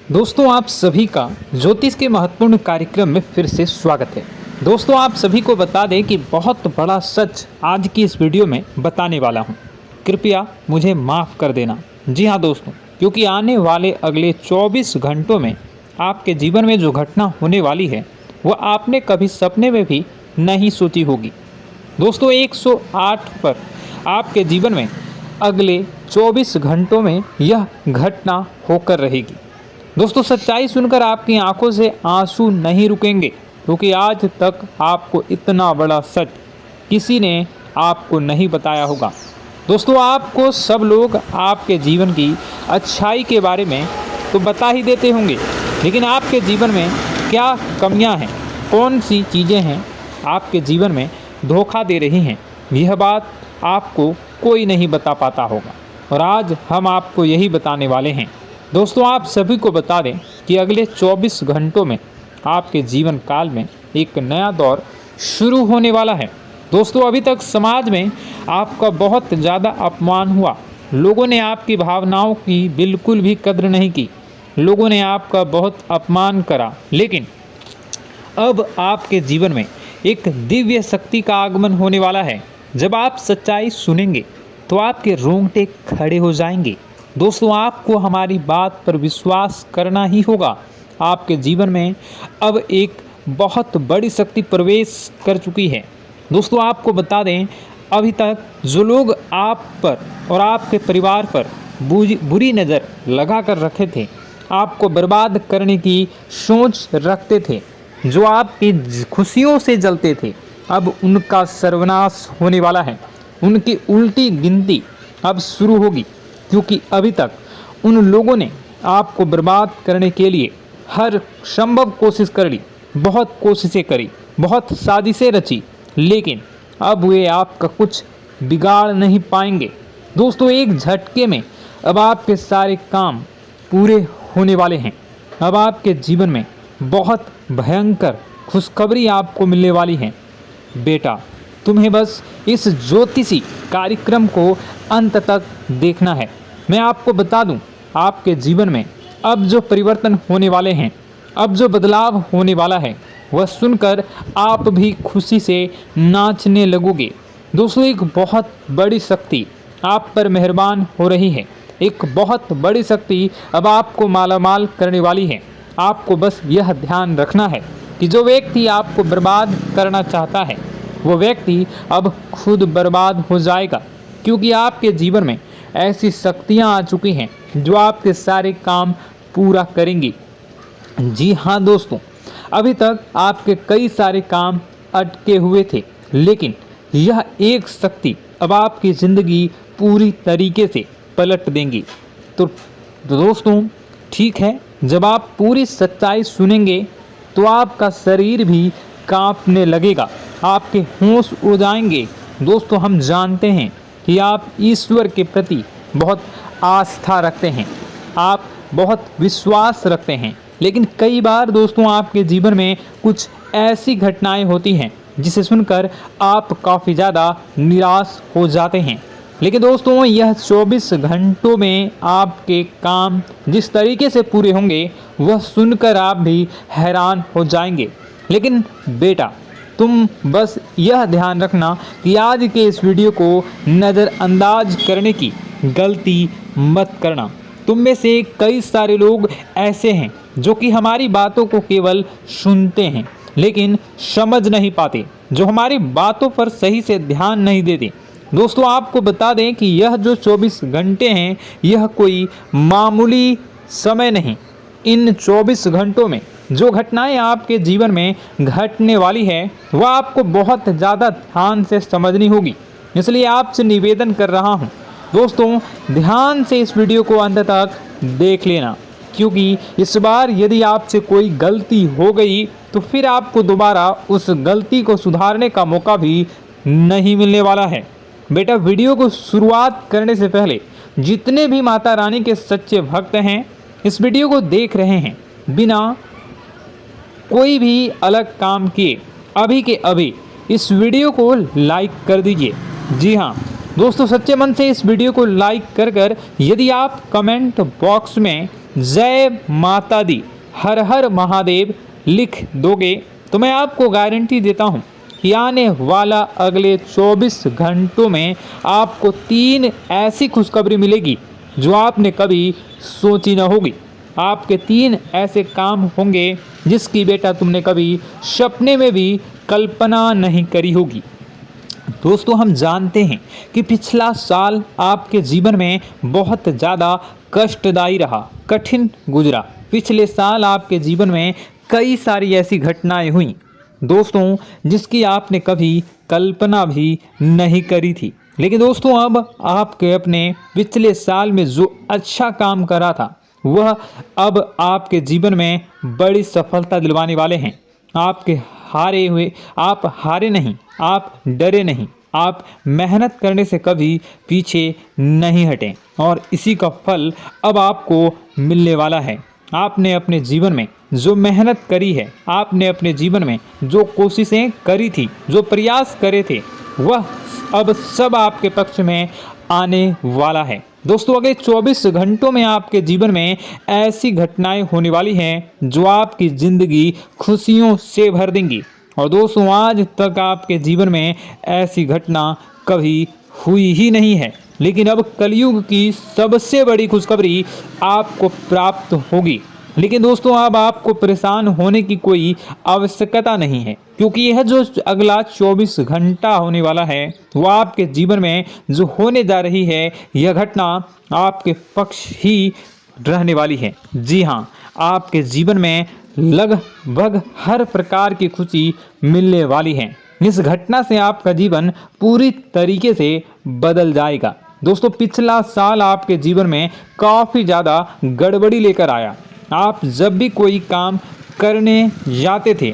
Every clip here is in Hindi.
दोस्तों आप सभी का ज्योतिष के महत्वपूर्ण कार्यक्रम में फिर से स्वागत है। दोस्तों आप सभी को बता दें कि बहुत बड़ा सच आज की इस वीडियो में बताने वाला हूं। कृपया मुझे माफ़ कर देना। जी हाँ दोस्तों, क्योंकि आने वाले अगले 24 घंटों में आपके जीवन में जो घटना होने वाली है वह आपने कभी सपने में भी नहीं सोची होगी। दोस्तों 108 पर आपके जीवन में अगले 24 घंटों में यह घटना होकर रहेगी। दोस्तों सच्चाई सुनकर आपकी आंखों से आंसू नहीं रुकेंगे, क्योंकि आज तक आपको इतना बड़ा सच किसी ने आपको नहीं बताया होगा। दोस्तों आपको सब लोग आपके जीवन की अच्छाई के बारे में तो बता ही देते होंगे, लेकिन आपके जीवन में क्या कमियां हैं, कौन सी चीज़ें हैं आपके जीवन में धोखा दे रही हैं, यह बात आपको कोई नहीं बता पाता होगा। और आज हम आपको यही बताने वाले हैं। दोस्तों आप सभी को बता दें कि अगले 24 घंटों में आपके जीवन काल में एक नया दौर शुरू होने वाला है। दोस्तों अभी तक समाज में आपका बहुत ज़्यादा अपमान हुआ, लोगों ने आपकी भावनाओं की बिल्कुल भी कद्र नहीं की, लोगों ने आपका बहुत अपमान करा, लेकिन अब आपके जीवन में एक दिव्य शक्ति का आगमन होने वाला है। जब आप सच्चाई सुनेंगे तो आपके रोंगटे खड़े हो जाएंगे। दोस्तों आपको हमारी बात पर विश्वास करना ही होगा। आपके जीवन में अब एक बहुत बड़ी शक्ति प्रवेश कर चुकी है। दोस्तों आपको बता दें, अभी तक जो लोग आप पर और आपके परिवार पर बुरी नज़र लगा कर रखे थे, आपको बर्बाद करने की सोच रखते थे, जो आपकी खुशियों से जलते थे, अब उनका सर्वनाश होने वाला है। उनकी उल्टी गिनती अब शुरू होगी, क्योंकि अभी तक उन लोगों ने आपको बर्बाद करने के लिए हर संभव कोशिश कर ली, बहुत कोशिशें करी, बहुत साजिशें रची, लेकिन अब वे आपका कुछ बिगाड़ नहीं पाएंगे। दोस्तों एक झटके में अब आपके सारे काम पूरे होने वाले हैं। अब आपके जीवन में बहुत भयंकर खुशखबरी आपको मिलने वाली है। बेटा तुम्हें बस इस ज्योतिषी कार्यक्रम को अंत तक देखना है। मैं आपको बता दूं, आपके जीवन में अब जो परिवर्तन होने वाले हैं, अब जो बदलाव होने वाला है, वह सुनकर आप भी खुशी से नाचने लगोगे। दोस्तों एक बहुत बड़ी शक्ति आप पर मेहरबान हो रही है। एक बहुत बड़ी शक्ति अब आपको मालामाल करने वाली है। आपको बस यह ध्यान रखना है कि जो व्यक्ति आपको बर्बाद करना चाहता है, वो व्यक्ति अब खुद बर्बाद हो जाएगा, क्योंकि आपके जीवन में ऐसी शक्तियां आ चुकी हैं जो आपके सारे काम पूरा करेंगी। जी हाँ दोस्तों, अभी तक आपके कई सारे काम अटके हुए थे, लेकिन यह एक शक्ति अब आपकी ज़िंदगी पूरी तरीके से पलट देंगी। तो दोस्तों ठीक है, जब आप पूरी सच्चाई सुनेंगे तो आपका शरीर भी कांपने लगेगा, आपके होश उड़ जाएंगे। दोस्तों हम जानते हैं कि आप ईश्वर के प्रति बहुत आस्था रखते हैं, आप बहुत विश्वास रखते हैं, लेकिन कई बार दोस्तों आपके जीवन में कुछ ऐसी घटनाएं होती हैं जिसे सुनकर आप काफ़ी ज़्यादा निराश हो जाते हैं। लेकिन दोस्तों यह 24 घंटों में आपके काम जिस तरीके से पूरे होंगे वह सुनकर आप भी हैरान हो जाएंगे। लेकिन बेटा तुम बस यह ध्यान रखना कि आज के इस वीडियो को नज़रअंदाज करने की गलती मत करना। तुम में से कई सारे लोग ऐसे हैं जो कि हमारी बातों को केवल सुनते हैं लेकिन समझ नहीं पाते, जो हमारी बातों पर सही से ध्यान नहीं देते। दोस्तों आपको बता दें कि यह जो 24 घंटे हैं यह कोई मामूली समय नहीं। इन 24 घंटों में जो घटनाएं आपके जीवन में घटने वाली है वह आपको बहुत ज़्यादा ध्यान से समझनी होगी। इसलिए आपसे निवेदन कर रहा हूं दोस्तों, ध्यान से इस वीडियो को अंत तक देख लेना, क्योंकि इस बार यदि आपसे कोई गलती हो गई तो फिर आपको दोबारा उस गलती को सुधारने का मौका भी नहीं मिलने वाला है। बेटा वीडियो को शुरुआत करने से पहले जितने भी माता रानी के सच्चे भक्त हैं इस वीडियो को देख रहे हैं, बिना कोई भी अलग काम किए अभी के अभी इस वीडियो को लाइक कर दीजिए। जी हाँ दोस्तों, सच्चे मन से इस वीडियो को लाइक कर यदि आप कमेंट बॉक्स में जय माता दी, हर हर महादेव लिख दोगे तो मैं आपको गारंटी देता हूँ कि आने वाला अगले 24 घंटों में आपको 3 ऐसी खुशखबरी मिलेगी जो आपने कभी सोची न होगी। आपके 3 ऐसे काम होंगे जिसकी बेटा तुमने कभी सपने में भी कल्पना नहीं करी होगी। दोस्तों, हम जानते हैं कि पिछला साल आपके जीवन में बहुत ज़्यादा कष्टदायी रहा, कठिन गुजरा। पिछले साल आपके जीवन में कई सारी ऐसी घटनाएं हुई दोस्तों जिसकी आपने कभी कल्पना भी नहीं करी थी। लेकिन दोस्तों, अब आपके अपने पिछले साल में जो अच्छा काम करा था वह अब आपके जीवन में बड़ी सफलता दिलवाने वाले हैं। आप हारे नहीं, आप डरे नहीं, आप मेहनत करने से कभी पीछे नहीं हटें और इसी का फल अब आपको मिलने वाला है। आपने अपने जीवन में जो मेहनत करी है, आपने अपने जीवन में जो कोशिशें करी थी, जो प्रयास करे थे, वह अब सब आपके पक्ष में आने वाला है। दोस्तों, अगले 24 घंटों में आपके जीवन में ऐसी घटनाएं होने वाली हैं जो आपकी ज़िंदगी खुशियों से भर देंगी। और दोस्तों, आज तक आपके जीवन में ऐसी घटना कभी हुई ही नहीं है, लेकिन अब कलयुग की सबसे बड़ी खुशखबरी आपको प्राप्त होगी। लेकिन दोस्तों, अब आपको परेशान होने की कोई आवश्यकता नहीं है, क्योंकि यह जो अगला 24 घंटा होने वाला है वह आपके जीवन में जो होने जा रही है यह घटना आपके पक्ष ही रहने वाली है। जी हाँ, आपके जीवन में लगभग हर प्रकार की खुशी मिलने वाली है। इस घटना से आपका जीवन पूरी तरीके से बदल जाएगा। दोस्तों, पिछला साल आपके जीवन में काफ़ी ज़्यादा गड़बड़ी लेकर आया। आप जब भी कोई काम करने जाते थे,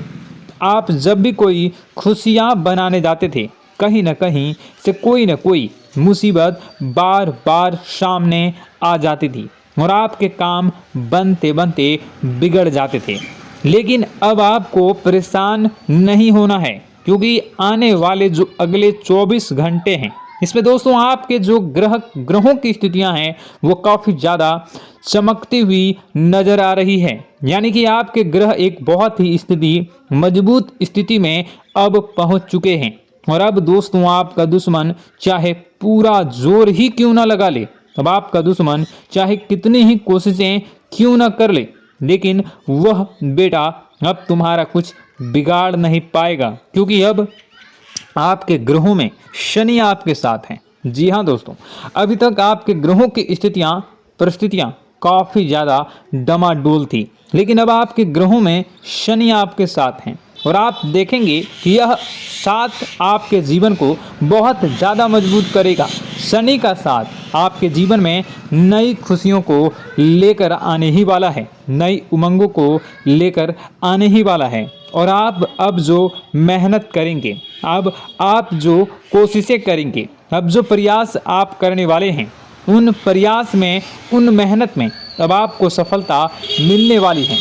आप जब भी कोई खुशियाँ बनाने जाते थे, कहीं न कहीं से कोई न कोई मुसीबत बार बार सामने आ जाती थी और आपके काम बनते बनते बिगड़ जाते थे। लेकिन अब आपको परेशान नहीं होना है, क्योंकि आने वाले जो अगले 24 घंटे हैं इसमें दोस्तों आपके जो ग्रहों की स्थितियां हैं वो काफ़ी ज़्यादा चमकती हुई नज़र आ रही है। यानी कि आपके ग्रह एक बहुत ही मजबूत स्थिति में अब पहुंच चुके हैं। और अब दोस्तों, आपका दुश्मन चाहे पूरा जोर ही क्यों ना लगा ले, अब आपका दुश्मन चाहे कितनी ही कोशिशें क्यों ना कर ले, लेकिन वह बेटा अब तुम्हारा कुछ बिगाड़ नहीं पाएगा, क्योंकि अब आपके ग्रहों में शनि आपके साथ हैं। जी हाँ दोस्तों, अभी तक आपके ग्रहों की परिस्थितियाँ काफ़ी ज़्यादा डमाडोल थी, लेकिन अब आपके ग्रहों में शनि आपके साथ हैं और आप देखेंगे कि यह साथ आपके जीवन को बहुत ज़्यादा मजबूत करेगा। शनि का साथ आपके जीवन में नई खुशियों को लेकर आने ही वाला है, नई उमंगों को लेकर आने ही वाला है। और आप अब जो मेहनत करेंगे, अब आप जो कोशिशें करेंगे, अब जो प्रयास आप करने वाले हैं, उन प्रयास में, उन मेहनत में अब आपको सफलता मिलने वाली है।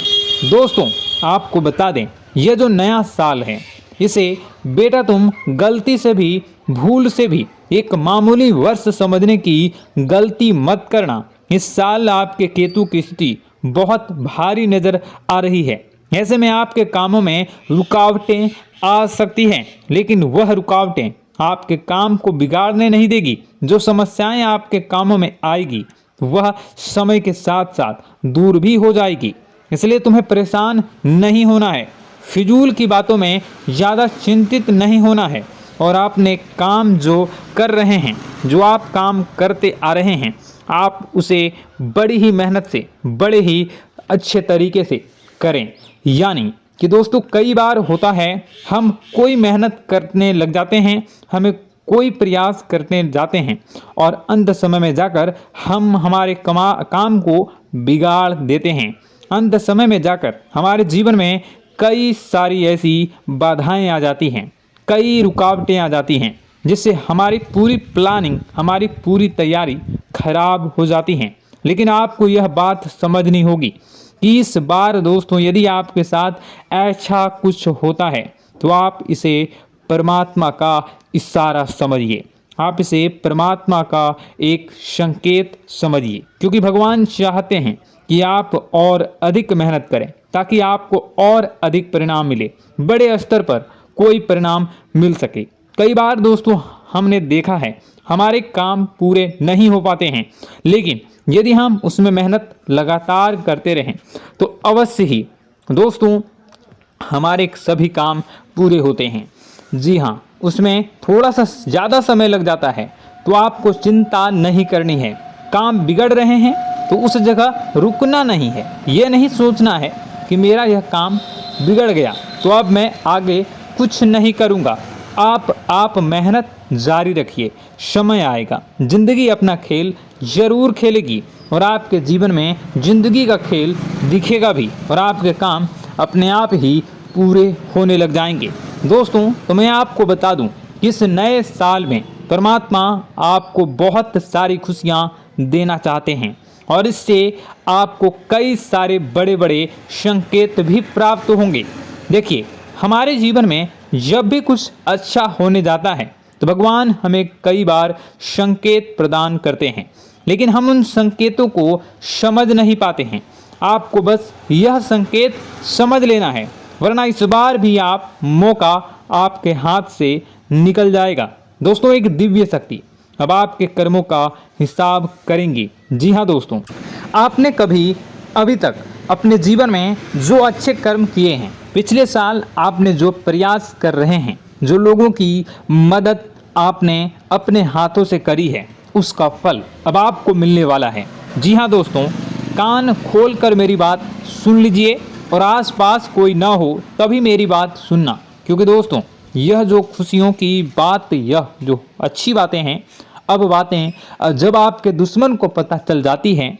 दोस्तों, आपको बता दें, यह जो नया साल है इसे बेटा तुम गलती से भी, भूल से भी एक मामूली वर्ष समझने की गलती मत करना। इस साल आपके केतु की स्थिति बहुत भारी नज़र आ रही है। ऐसे में आपके कामों में रुकावटें आ सकती हैं, लेकिन वह रुकावटें आपके काम को बिगाड़ने नहीं देगी। जो समस्याएं आपके कामों में आएगी वह समय के साथ साथ दूर भी हो जाएगी। इसलिए तुम्हें परेशान नहीं होना है, फिजूल की बातों में ज़्यादा चिंतित नहीं होना है। और आपने काम जो कर रहे हैं, जो आप काम करते आ रहे हैं, आप उसे बड़ी ही मेहनत से, बड़े ही अच्छे तरीके से करें। यानी कि दोस्तों, कई बार होता है हम कोई मेहनत करने लग जाते हैं, हमें कोई प्रयास करने जाते हैं और अंत समय में जाकर हम हमारे काम को बिगाड़ देते हैं। अंत समय में जाकर हमारे जीवन में कई सारी ऐसी बाधाएं आ जाती हैं, कई रुकावटें आ जाती हैं, जिससे हमारी पूरी प्लानिंग, हमारी पूरी तैयारी खराब हो जाती हैं। लेकिन आपको यह बात समझनी होगी कि इस बार दोस्तों, यदि आपके साथ ऐसा कुछ होता है तो आप इसे परमात्मा का इशारा समझिए। आप इसे परमात्मा का एक संकेत समझिए, क्योंकि भगवान चाहते हैं कि आप और अधिक मेहनत करें ताकि आपको और अधिक परिणाम मिले, बड़े स्तर पर कोई परिणाम मिल सके। कई बार दोस्तों हमने देखा है हमारे काम पूरे नहीं हो पाते हैं, लेकिन यदि हम उसमें मेहनत लगातार करते रहें तो अवश्य ही दोस्तों हमारे सभी काम पूरे होते हैं। जी हाँ, उसमें थोड़ा सा ज़्यादा समय लग जाता है तो आपको चिंता नहीं करनी है। काम बिगड़ रहे हैं तो उस जगह रुकना नहीं है, ये नहीं सोचना है कि मेरा यह काम बिगड़ गया तो अब मैं आगे कुछ नहीं करूँगा। आप मेहनत जारी रखिए, समय आएगा, ज़िंदगी अपना खेल ज़रूर खेलेगी और आपके जीवन में ज़िंदगी का खेल दिखेगा भी और आपके काम अपने आप ही पूरे होने लग जाएंगे। दोस्तों तो मैं आपको बता दूं कि इस नए साल में परमात्मा आपको बहुत सारी खुशियां देना चाहते हैं और इससे आपको कई सारे बड़े बड़े संकेत भी प्राप्त होंगे। देखिए, हमारे जीवन में जब भी कुछ अच्छा होने जाता है तो भगवान हमें कई बार संकेत प्रदान करते हैं, लेकिन हम उन संकेतों को समझ नहीं पाते हैं। आपको बस यह संकेत समझ लेना है, वरना इस बार भी आप मौका आपके हाथ से निकल जाएगा। दोस्तों, एक दिव्य शक्ति अब आपके कर्मों का हिसाब करेंगी। जी हाँ दोस्तों, आपने कभी अभी तक अपने जीवन में जो अच्छे कर्म किए हैं, पिछले साल आपने जो प्रयास कर रहे हैं, जो लोगों की मदद आपने अपने हाथों से करी है, उसका फल अब आपको मिलने वाला है। जी हाँ दोस्तों, कान खोलकर मेरी बात सुन लीजिए और आसपास कोई ना हो तभी मेरी बात सुनना, क्योंकि दोस्तों यह जो खुशियों की बात, यह जो अच्छी बातें हैं, अब बातें जब आपके दुश्मन को पता चल जाती हैं,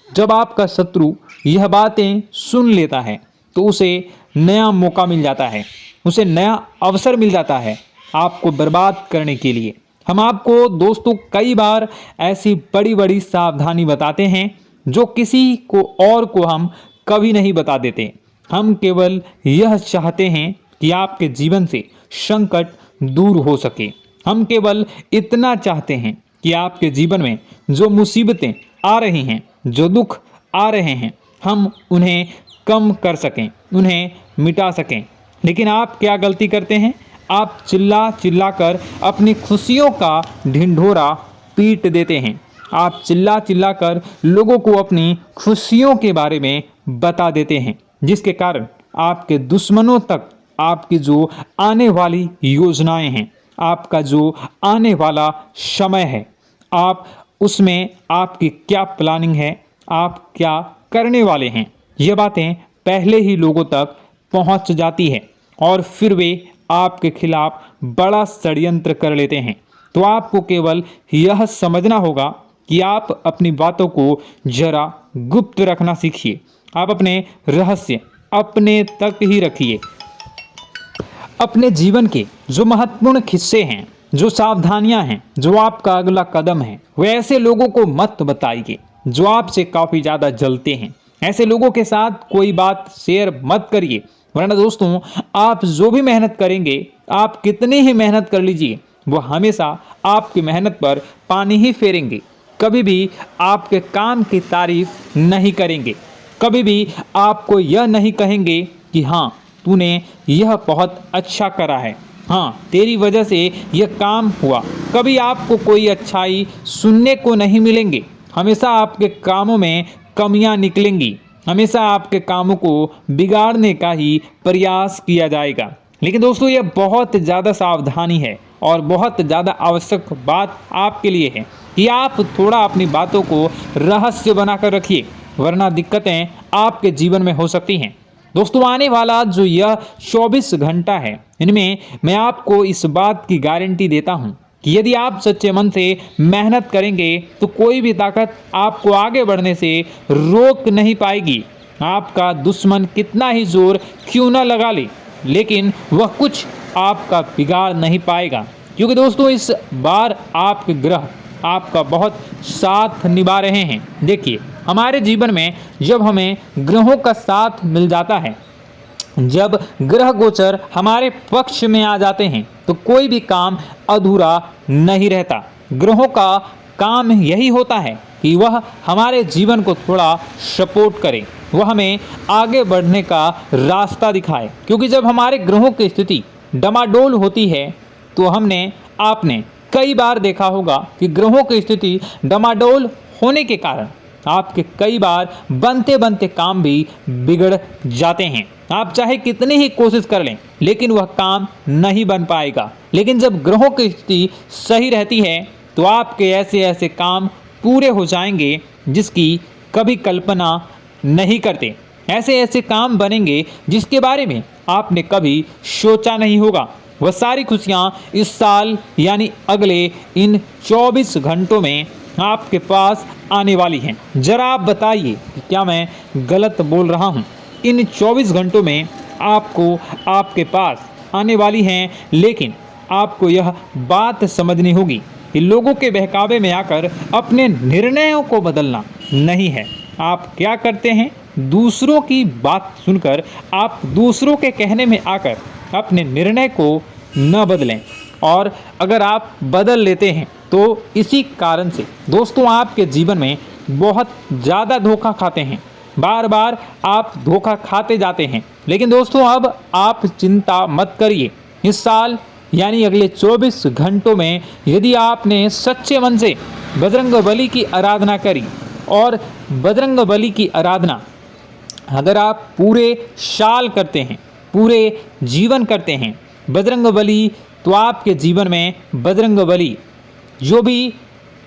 जब आपका शत्रु यह बातें सुन लेता है तो उसे नया मौका मिल जाता है, उसे नया अवसर मिल जाता है आपको बर्बाद करने के लिए। हम आपको दोस्तों कई बार ऐसी बड़ी बड़ी सावधानी बताते हैं जो किसी को और को हम कभी नहीं बता देते। हम केवल यह चाहते हैं कि आपके जीवन से संकट दूर हो सके। हम केवल इतना चाहते हैं कि आपके जीवन में जो मुसीबतें आ रही हैं, जो दुख आ रहे हैं, हम उन्हें कम कर सकें, उन्हें मिटा सकें। लेकिन आप क्या गलती करते हैं? आप चिल्ला चिल्ला कर अपनी खुशियों का ढिंढोरा पीट देते हैं। आप चिल्ला चिल्ला कर लोगों को अपनी खुशियों के बारे में बता देते हैं, जिसके कारण आपके दुश्मनों तक आपकी जो आने वाली योजनाएं हैं, आपका जो आने वाला समय है, आप उसमें आपकी क्या प्लानिंग है, आप क्या करने वाले हैं, ये बातें पहले ही लोगों तक पहुंच जाती है और फिर वे आपके खिलाफ बड़ा षड्यंत्र कर लेते हैं। तो आपको केवल यह समझना होगा कि आप अपनी बातों को जरा गुप्त रखना सीखिए। आप अपने रहस्य अपने तक ही रखिए। अपने जीवन के जो महत्वपूर्ण हिस्से हैं, जो सावधानियां हैं, जो आपका अगला कदम है, वे ऐसे लोगों को मत बताइए जो आपसे काफ़ी ज़्यादा जलते हैं। ऐसे लोगों के साथ कोई बात शेयर मत करिए, वरना दोस्तों आप जो भी मेहनत करेंगे, आप कितनी ही मेहनत कर लीजिए, वो हमेशा आपकी मेहनत पर पानी ही फेरेंगे। कभी भी आपके काम की तारीफ नहीं करेंगे, कभी भी आपको यह नहीं कहेंगे कि हाँ तूने यह बहुत अच्छा करा है, हाँ तेरी वजह से यह काम हुआ। कभी आपको कोई अच्छाई सुनने को नहीं मिलेंगे। हमेशा आपके कामों में कमियां निकलेंगी, हमेशा आपके कामों को बिगाड़ने का ही प्रयास किया जाएगा। लेकिन दोस्तों यह बहुत ज़्यादा सावधानी है और बहुत ज़्यादा आवश्यक बात आपके लिए है कि आप थोड़ा अपनी बातों को रहस्य बनाकर रखिए, वरना दिक्कतें आपके जीवन में हो सकती हैं। दोस्तों आने वाला जो यह 24 घंटा है, इनमें मैं आपको इस बात की गारंटी देता हूँ कि यदि आप सच्चे मन से मेहनत करेंगे तो कोई भी ताकत आपको आगे बढ़ने से रोक नहीं पाएगी। आपका दुश्मन कितना ही जोर क्यों न लगा ले, लेकिन वह कुछ आपका बिगाड़ नहीं पाएगा, क्योंकि दोस्तों इस बार आपके ग्रह आपका बहुत साथ निभा रहे हैं। देखिए, हमारे जीवन में जब हमें ग्रहों का साथ मिल जाता है जब ग्रह गोचर हमारे पक्ष में आ जाते हैं तो कोई भी काम अधूरा नहीं रहता। ग्रहों का काम यही होता है कि वह हमारे जीवन को थोड़ा सपोर्ट करे, वह हमें आगे बढ़ने का रास्ता दिखाए। क्योंकि जब हमारे ग्रहों की स्थिति डमाडोल होती है तो आपने कई बार देखा होगा कि ग्रहों की स्थिति डमाडोल होने के कारण आपके कई बार बनते बनते काम भी बिगड़ जाते हैं। आप चाहे कितनी ही कोशिश कर लें लेकिन वह काम नहीं बन पाएगा। लेकिन जब ग्रहों की स्थिति सही रहती है तो आपके ऐसे ऐसे काम पूरे हो जाएंगे जिसकी कभी कल्पना नहीं करते। ऐसे ऐसे काम बनेंगे जिसके बारे में आपने कभी सोचा नहीं होगा। वह सारी खुशियाँ इस साल यानी अगले इन 24 घंटों में आपके पास आने वाली हैं। जरा आप बताइए कि क्या मैं गलत बोल रहा हूँ? इन 24 घंटों में आपको आपके पास आने वाली हैं, लेकिन आपको यह बात समझनी होगी कि लोगों के बहकावे में आकर अपने निर्णयों को बदलना नहीं है। आप क्या करते हैं? दूसरों की बात सुनकर आप दूसरों के कहने में आकर अपने निर्णय को न बदलें, और अगर आप बदल लेते हैं तो इसी कारण से दोस्तों आपके जीवन में बहुत ज़्यादा धोखा खाते हैं। बार बार आप धोखा खाते जाते हैं। लेकिन दोस्तों अब आप चिंता मत करिए। इस साल यानी अगले 24 घंटों में यदि आपने सच्चे मन से बजरंगबली की आराधना करी, और बजरंगबली की आराधना अगर आप पूरे साल करते हैं, पूरे जीवन करते हैं बजरंगबली, तो आपके जीवन में बजरंगबली जो भी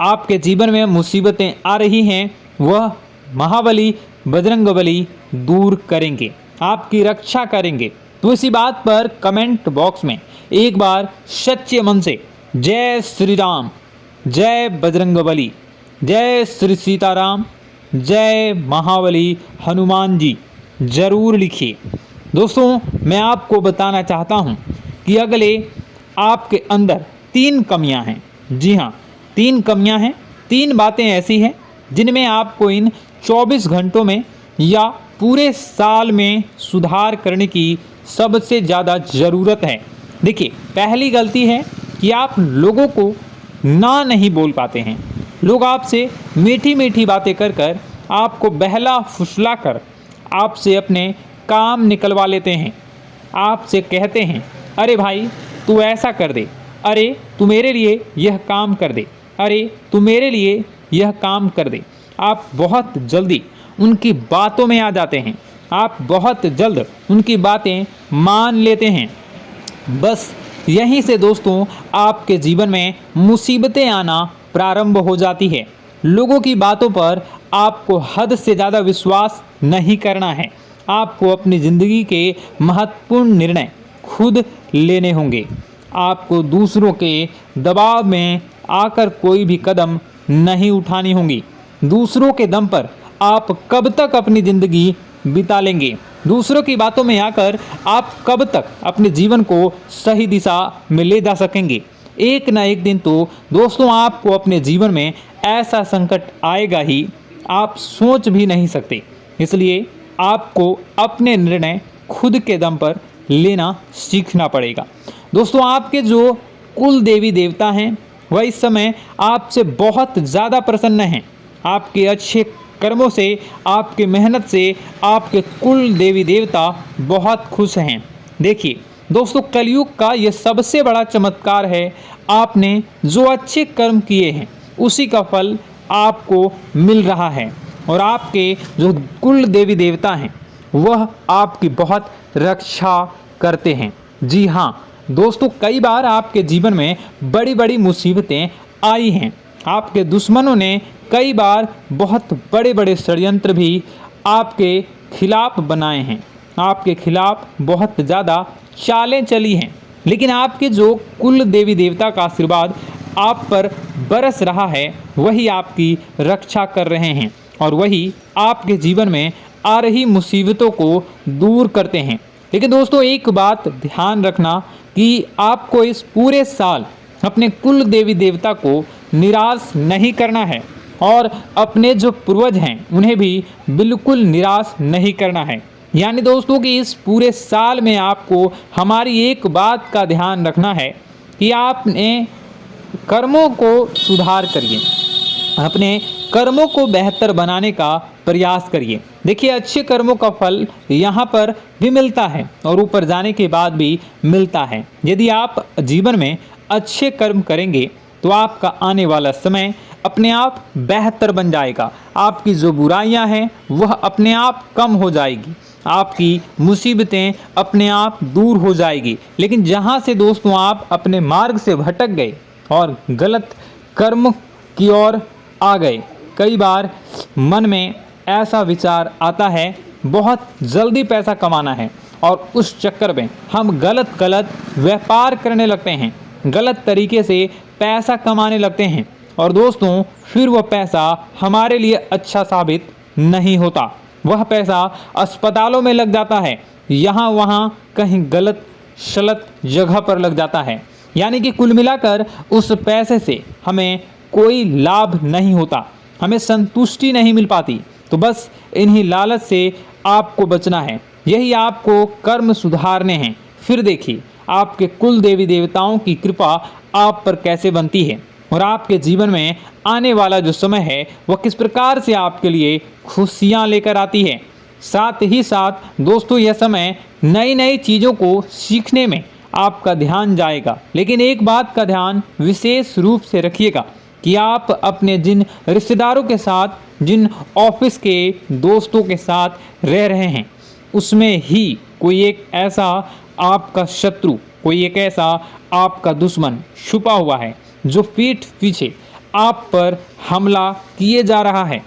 आपके जीवन में मुसीबतें आ रही हैं वह महाबली बजरंगबली दूर करेंगे, आपकी रक्षा करेंगे। तो इसी बात पर कमेंट बॉक्स में एक बार सच्चे मन से जय श्री राम, जय बजरंगबली, जय श्री सीताराम, जय महाबली हनुमान जी जरूर लिखिए। दोस्तों मैं आपको बताना चाहता हूँ कि अगले आपके अंदर 3 कमियां हैं। जी हाँ, 3 कमियां हैं। 3 बातें ऐसी हैं जिनमें आपको इन 24 घंटों में या पूरे साल में सुधार करने की सबसे ज़्यादा ज़रूरत है। देखिए, पहली गलती है कि आप लोगों को ना नहीं बोल पाते हैं। लोग आपसे मीठी मीठी बातें कर कर आपको बहला फुसला कर आपसे अपने काम निकलवा लेते हैं। आपसे कहते हैं, अरे भाई तू ऐसा कर दे, अरे तू मेरे लिए यह काम कर दे, अरे तू मेरे लिए यह काम कर दे। आप बहुत जल्दी उनकी बातों में आ जाते हैं, आप बहुत जल्द उनकी बातें मान लेते हैं। बस यहीं से दोस्तों आपके जीवन में मुसीबतें आना प्रारंभ हो जाती है। लोगों की बातों पर आपको हद से ज़्यादा विश्वास नहीं करना है। आपको अपनी ज़िंदगी के महत्वपूर्ण निर्णय खुद लेने होंगे। आपको दूसरों के दबाव में आकर कोई भी कदम नहीं उठानी होगी। दूसरों के दम पर आप कब तक अपनी ज़िंदगी बिता लेंगे? दूसरों की बातों में आकर आप कब तक अपने जीवन को सही दिशा में ले जा सकेंगे? एक ना एक दिन तो दोस्तों आपको अपने जीवन में ऐसा संकट आएगा ही, आप सोच भी नहीं सकते। इसलिए आपको अपने निर्णय खुद के दम पर लेना सीखना पड़ेगा। दोस्तों आपके जो कुल देवी देवता हैं वह इस समय आपसे बहुत ज़्यादा प्रसन्न हैं। आपके अच्छे कर्मों से, आपके मेहनत से आपके कुल देवी देवता बहुत खुश हैं। देखिए दोस्तों, कलयुग का ये सबसे बड़ा चमत्कार है। आपने जो अच्छे कर्म किए हैं उसी का फल आपको मिल रहा है, और आपके जो कुल देवी देवता हैं वह आपकी बहुत रक्षा करते हैं। जी हाँ दोस्तों, कई बार आपके जीवन में बड़ी बड़ी मुसीबतें आई हैं। आपके दुश्मनों ने कई बार बहुत बड़े बड़े षड्यंत्र भी आपके खिलाफ बनाए हैं, आपके खिलाफ बहुत ज़्यादा चालें चली हैं। लेकिन आपके जो कुल देवी देवता का आशीर्वाद आप पर बरस रहा है वही आपकी रक्षा कर रहे हैं, और वही आपके जीवन में आ रही मुसीबतों को दूर करते हैं। लेकिन दोस्तों एक बात ध्यान रखना कि आपको इस पूरे साल अपने कुल देवी देवता को निराश नहीं करना है, और अपने जो पूर्वज हैं उन्हें भी बिल्कुल निराश नहीं करना है। यानी दोस्तों कि इस पूरे साल में आपको हमारी एक बात का ध्यान रखना है कि आपने कर्मों को सुधार करिए, अपने कर्मों को बेहतर बनाने का प्रयास करिए। देखिए, अच्छे कर्मों का फल यहाँ पर भी मिलता है और ऊपर जाने के बाद भी मिलता है। यदि आप जीवन में अच्छे कर्म करेंगे तो आपका आने वाला समय अपने आप बेहतर बन जाएगा। आपकी जो बुराइयां हैं वह अपने आप कम हो जाएगी, आपकी मुसीबतें अपने आप दूर हो जाएगी। लेकिन जहां से दोस्तों आप अपने मार्ग से भटक गए और गलत कर्म की ओर आ गए, कई बार मन में ऐसा विचार आता है बहुत जल्दी पैसा कमाना है और उस चक्कर में हम गलत व्यापार करने लगते हैं, गलत तरीके से पैसा कमाने लगते हैं और दोस्तों फिर वह पैसा हमारे लिए अच्छा साबित नहीं होता। वह पैसा अस्पतालों में लग जाता है, यहाँ वहाँ कहीं गलत शलत जगह पर लग जाता है। यानी कि कुल मिलाकर उस पैसे से हमें कोई लाभ नहीं होता, हमें संतुष्टि नहीं मिल पाती। तो बस इन्हीं लालच से आपको बचना है, यही आपको कर्म सुधारने हैं। फिर देखिए आपके कुल देवी देवताओं की कृपा आप पर कैसे बनती है और आपके जीवन में आने वाला जो समय है वह किस प्रकार से आपके लिए खुशियाँ लेकर आती है। साथ ही साथ दोस्तों यह समय नई नई चीज़ों को सीखने में आपका ध्यान जाएगा। लेकिन एक बात का ध्यान विशेष रूप से रखिएगा कि आप अपने जिन रिश्तेदारों के साथ, जिन ऑफिस के दोस्तों के साथ रह रहे हैं, उसमें ही कोई एक ऐसा आपका शत्रु, कोई एक ऐसा आपका दुश्मन छुपा हुआ है जो पीठ पीछे आप पर हमला किए जा रहा है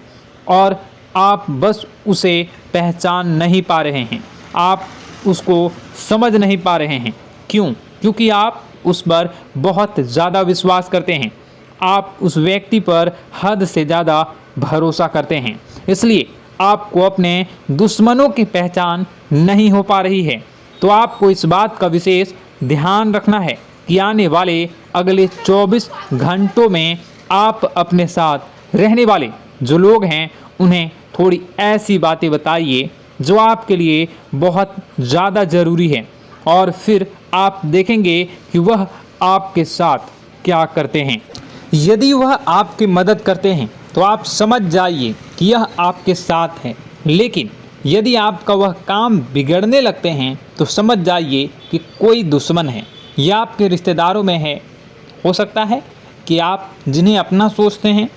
और आप बस उसे पहचान नहीं पा रहे हैं, आप उसको समझ नहीं पा रहे हैं। क्यों? क्योंकि आप उस पर बहुत ज़्यादा विश्वास करते हैं, आप उस व्यक्ति पर हद से ज़्यादा भरोसा करते हैं, इसलिए आपको अपने दुश्मनों की पहचान नहीं हो पा रही है। तो आपको इस बात का विशेष ध्यान रखना है कि आने वाले अगले 24 घंटों में आप अपने साथ रहने वाले जो लोग हैं उन्हें थोड़ी ऐसी बातें बताइए जो आपके लिए बहुत ज़्यादा ज़रूरी है और फिर आप देखेंगे कि वह आपके साथ क्या करते हैं। यदि वह आपकी मदद करते हैं तो आप समझ जाइए कि यह आपके साथ है, लेकिन यदि आपका वह काम बिगड़ने लगते हैं तो समझ जाइए कि कोई दुश्मन है या आपके रिश्तेदारों में है। हो सकता है कि आप जिन्हें अपना सोचते हैं,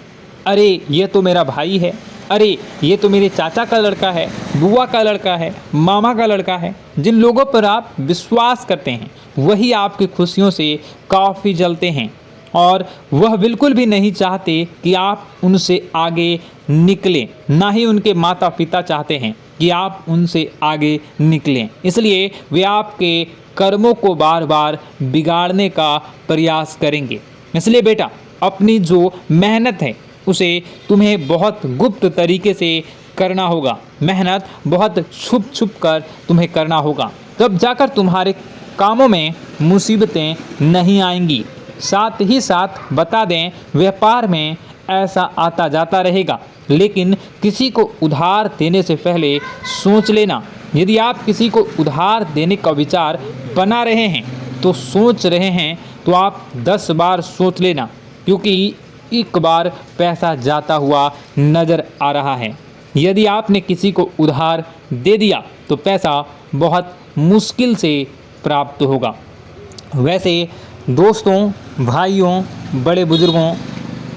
अरे ये तो मेरा भाई है, अरे ये तो मेरे चाचा का लड़का है, बुआ का लड़का है, मामा का लड़का है, जिन लोगों पर आप विश्वास करते हैं वही आपकी खुशियों से काफ़ी जलते हैं और वह बिल्कुल भी नहीं चाहते कि आप उनसे आगे निकलें, ना ही उनके माता पिता चाहते हैं कि आप उनसे आगे निकलें। इसलिए वे आपके कर्मों को बार बार बिगाड़ने का प्रयास करेंगे। इसलिए बेटा, अपनी जो मेहनत है उसे तुम्हें बहुत गुप्त तरीके से करना होगा, मेहनत बहुत छुप छुप कर तुम्हें करना होगा, तब जाकर तुम्हारे कामों में मुसीबतें नहीं आएंगी। साथ ही साथ बता दें, व्यापार में ऐसा आता जाता रहेगा, लेकिन किसी को उधार देने से पहले सोच लेना। यदि आप किसी को उधार देने का विचार बना रहे हैं तो सोच रहे हैं तो आप 10 बार सोच लेना, क्योंकि एक बार पैसा जाता हुआ नज़र आ रहा है। यदि आपने किसी को उधार दे दिया तो पैसा बहुत मुश्किल से प्राप्त होगा। वैसे दोस्तों, भाइयों, बड़े बुजुर्गों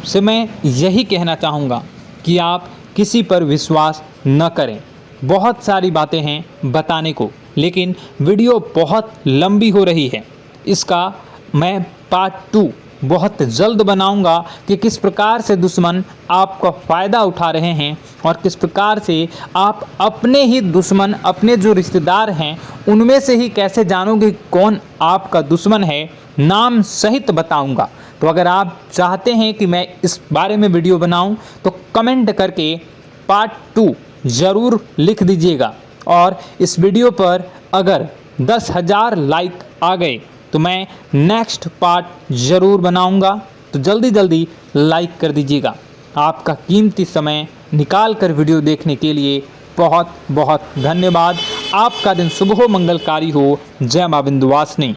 से मैं यही कहना चाहूँगा कि आप किसी पर विश्वास न करें। बहुत सारी बातें हैं बताने को, लेकिन वीडियो बहुत लंबी हो रही है। इसका मैं पार्ट 2 बहुत जल्द बनाऊंगा कि किस प्रकार से दुश्मन आपका फ़ायदा उठा रहे हैं और किस प्रकार से आप अपने ही दुश्मन, अपने जो रिश्तेदार हैं उनमें से ही कैसे जानोगे कौन आपका दुश्मन है, नाम सहित बताऊंगा। तो अगर आप चाहते हैं कि मैं इस बारे में वीडियो बनाऊं तो कमेंट करके पार्ट 2 ज़रूर लिख दीजिएगा। और इस वीडियो पर अगर 10,000 लाइक आ गए तो मैं नेक्स्ट पार्ट ज़रूर बनाऊंगा। तो जल्दी जल्दी लाइक कर दीजिएगा। आपका कीमती समय निकाल कर वीडियो देखने के लिए बहुत बहुत धन्यवाद। आपका दिन शुभ हो, मंगलकारी हो। जय मां विंध्यवासिनी।